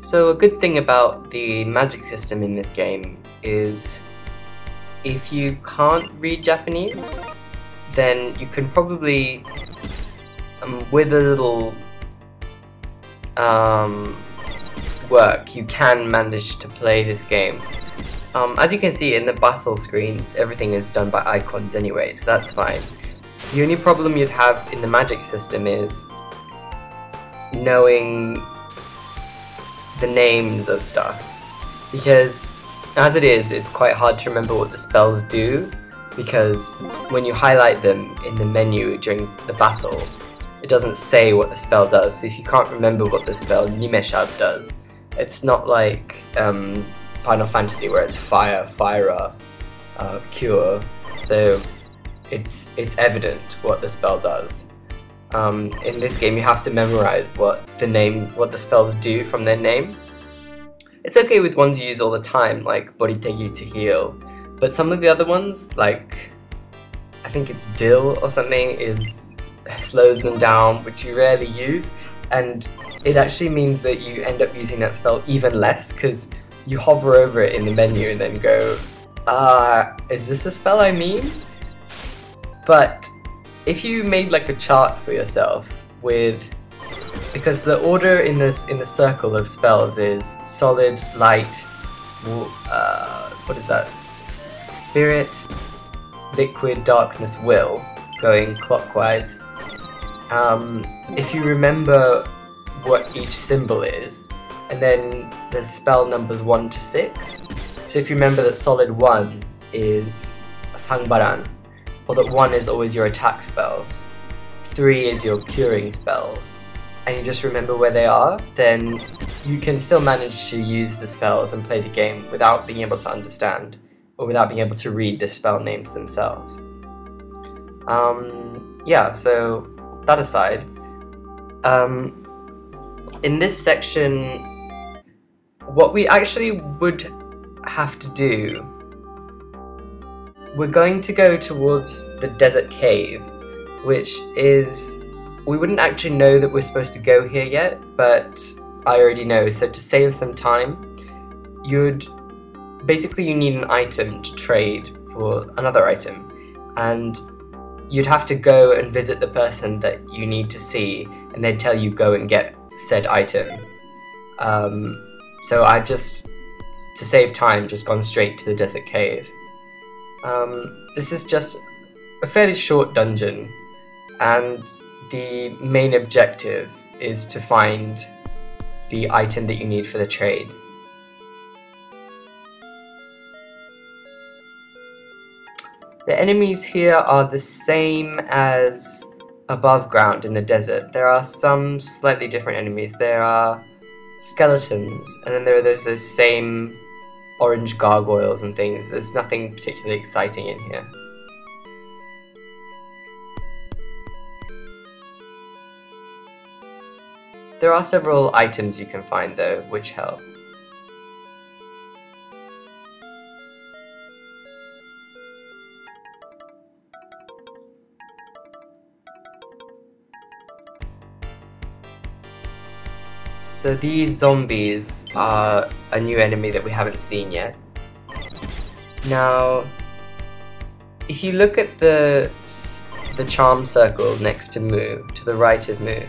So a good thing about the magic system in this game is if you can't read Japanese, then you can probably, with a little work, you can manage to play this game. As you can see in the battle screens, everything is done by icons anyway, so that's fine. The only problem you'd have in the magic system is knowing the names of stuff, because as it is, it's quite hard to remember what the spells do, because when you highlight them in the menu during the battle, it doesn't say what the spell does. So if you can't remember what the spell Nimeshab does, it's not like Final Fantasy where it's fire, cure, so it's evident what the spell does. In this game you have to memorize what the spells do from their name. It's okay with ones you use all the time, like Boritegi to heal, but some of the other ones, like I think it's Dill or something, slows them down, which you rarely use, and it actually means that you end up using that spell even less, because you hover over it in the menu and then go, is this a spell I mean? But if you made like a chart for yourself because the order in the circle of spells is solid, light, what is that? Spirit, liquid, darkness, will, going clockwise. If you remember what each symbol is, and then there's spell numbers 1 to 6. So if you remember that solid 1 is Sangbaran, or that 1 is always your attack spells, 3 is your curing spells, and you just remember where they are, then you can still manage to use the spells and play the game without being able to understand, or without being able to read the spell names themselves. Yeah, so that aside, in this section, what we actually would have to do, we're going to go towards the desert cave, which is, we wouldn't actually know that we're supposed to go here yet, but I already know, so to save some time, you need an item to trade for another item, and you'd have to go and visit the person that you need to see, and they'd tell you go and get said item. So I just, to save time, just gone straight to the desert cave. This is just a fairly short dungeon, and the main objective is to find the item that you need for the trade. The enemies here are the same as above ground in the desert. There are some slightly different enemies. There are skeletons, and then there's those same orange gargoyles and things. There's nothing particularly exciting in here. There are several items you can find though, which help. So these zombies are a new enemy that we haven't seen yet. Now, if you look at the charm circle next to Mu, to the right of Mu,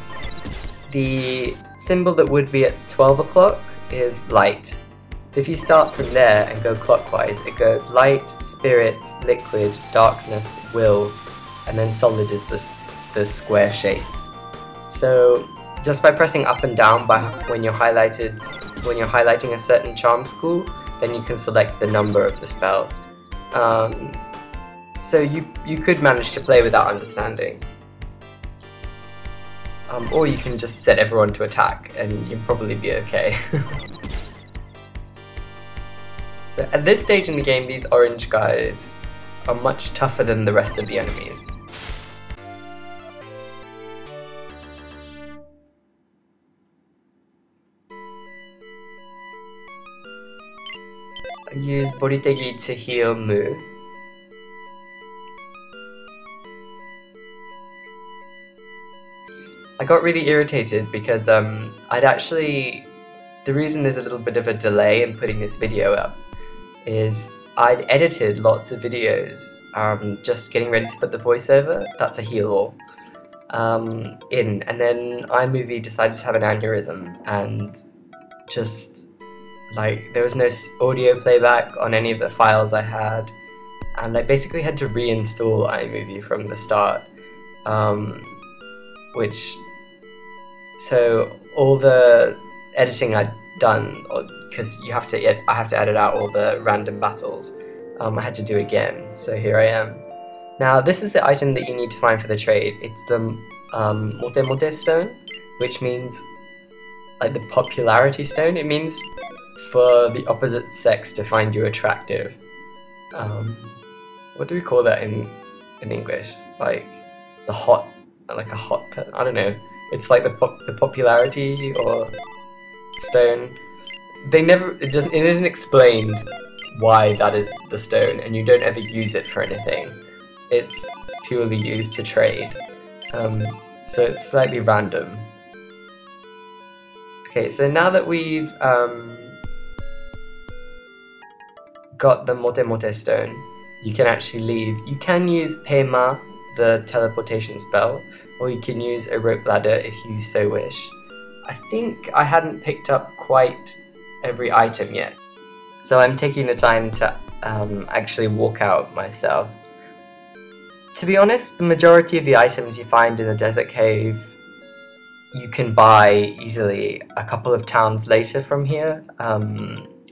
the symbol that would be at 12 o'clock is light. So if you start from there and go clockwise, it goes light, spirit, liquid, darkness, will, and then solid is the square shape. So just by pressing up and down when you're highlighting a certain charm school, then you can select the number of the spell. So you could manage to play without understanding. Or you can just set everyone to attack and you'll probably be okay. So at this stage in the game, these orange guys are much tougher than the rest of the enemies. I use Boritegi to heal Mu. I got really irritated because I'd actually the reason there's a little bit of a delay in putting this video up is I'd edited lots of videos, just getting ready to put the voiceover, that's a heal all, in, and then iMovie decided to have an aneurysm, and just, like, there was no audio playback on any of the files I had, and I basically had to reinstall iMovie from the start, so all the editing I'd done, because I have to edit out all the random battles, I had to do again, so here I am. Now this is the item that you need to find for the trade. It's the Mote Mote stone, which means like the popularity stone. It means for the opposite sex to find you attractive. What do we call that in English? Like a hot I don't know. It's like the popularity or stone. It isn't explained why that is the stone, and you don't ever use it for anything. It's purely used to trade. So it's slightly random. Okay, so now that we've got the Mote Mote stone, you can actually leave. You can use Pema, the teleportation spell, or you can use a rope ladder if you so wish. I think I hadn't picked up quite every item yet, so I'm taking the time to actually walk out myself. To be honest, the majority of the items you find in the desert cave you can buy easily a couple of towns later from here.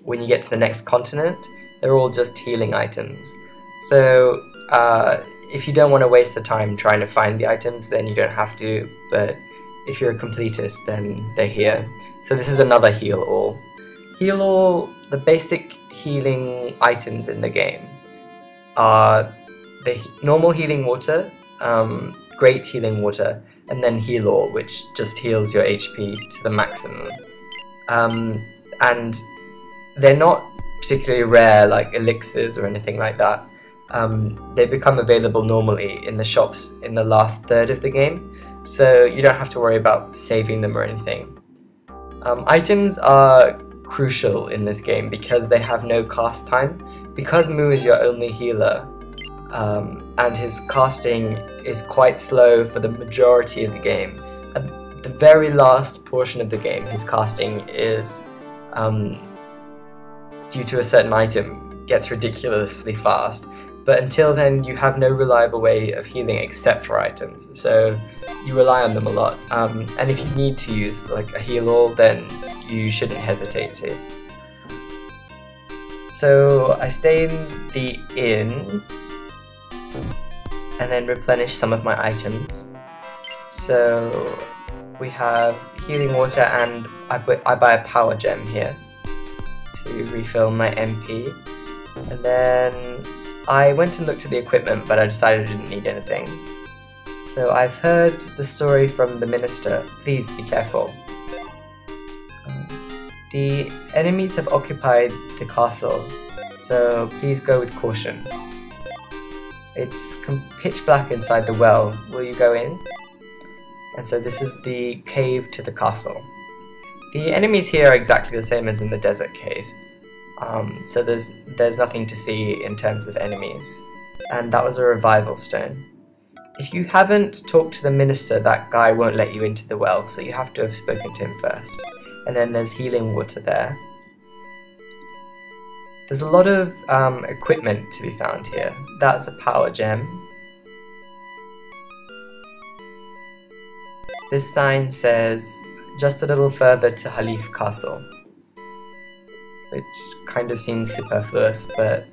When you get to the next continent, they're all just healing items. So if you don't want to waste the time trying to find the items, then you don't have to, but if you're a completist, then they're here. So this is another heal all. Heal all, the basic healing items in the game are the normal healing water, great healing water, and then heal all, which just heals your HP to the maximum. And they're not particularly rare like elixirs or anything like that. They become available normally in the shops in the last third of the game, so you don't have to worry about saving them or anything. Items are crucial in this game because they have no cast time. Because Mu is your only healer, and his casting is quite slow for the majority of the game. At the very last portion of the game, his casting is, due to a certain item, gets ridiculously fast. But until then, you have no reliable way of healing except for items, so you rely on them a lot. And if you need to use like a heal all, then you shouldn't hesitate to. So I stay in the inn and then replenish some of my items. So we have healing water, and I buy a power gem here to refill my MP. And then I went and looked at the equipment, but I decided I didn't need anything. So I've heard the story from the minister. Please be careful. The enemies have occupied the castle, so please go with caution. It's pitch black inside the well. Will you go in? And so this is the cave to the castle. The enemies here are exactly the same as in the desert cave. So there's nothing to see in terms of enemies. And that was a revival stone. If you haven't talked to the minister, that guy won't let you into the well, so you have to have spoken to him first. And then there's healing water there. There's a lot of equipment to be found here. That's a power gem. This sign says, just a little further to Halif Castle, which kind of seems superfluous, but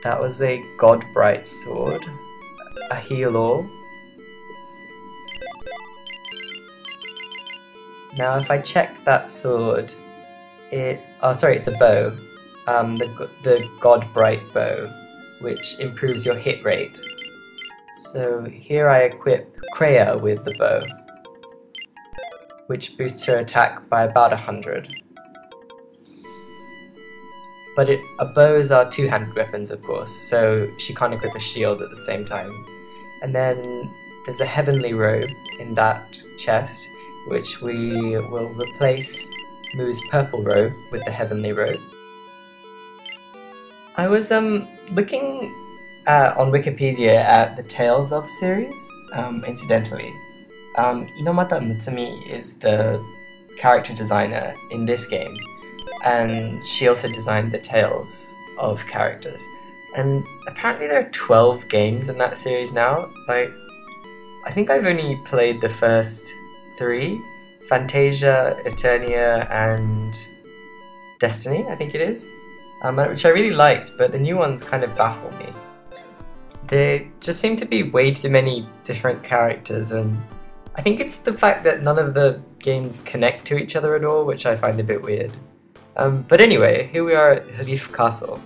that was a Godbright sword, a heal all. Now if I check that sword, it's a bow, the Godbright bow, which improves your hit rate. So here I equip Kreia with the bow, which boosts her attack by about 100. But bows are two-handed weapons, of course, so she can't equip a shield at the same time. And then there's a heavenly robe in that chest, which we will replace Moo's purple robe with the heavenly robe. I was looking on Wikipedia at the Tales of series, incidentally. Inomata Mutsumi is the character designer in this game, and she also designed the Tales of characters. And apparently there are 12 games in that series now. Like, I think I've only played the first 3, Fantasia, Eternia, and Destiny, I think it is, which I really liked, but the new ones kind of baffle me. There just seem to be way too many different characters, and I think it's the fact that none of the games connect to each other at all, which I find a bit weird. But anyway, here we are at Halif Castle.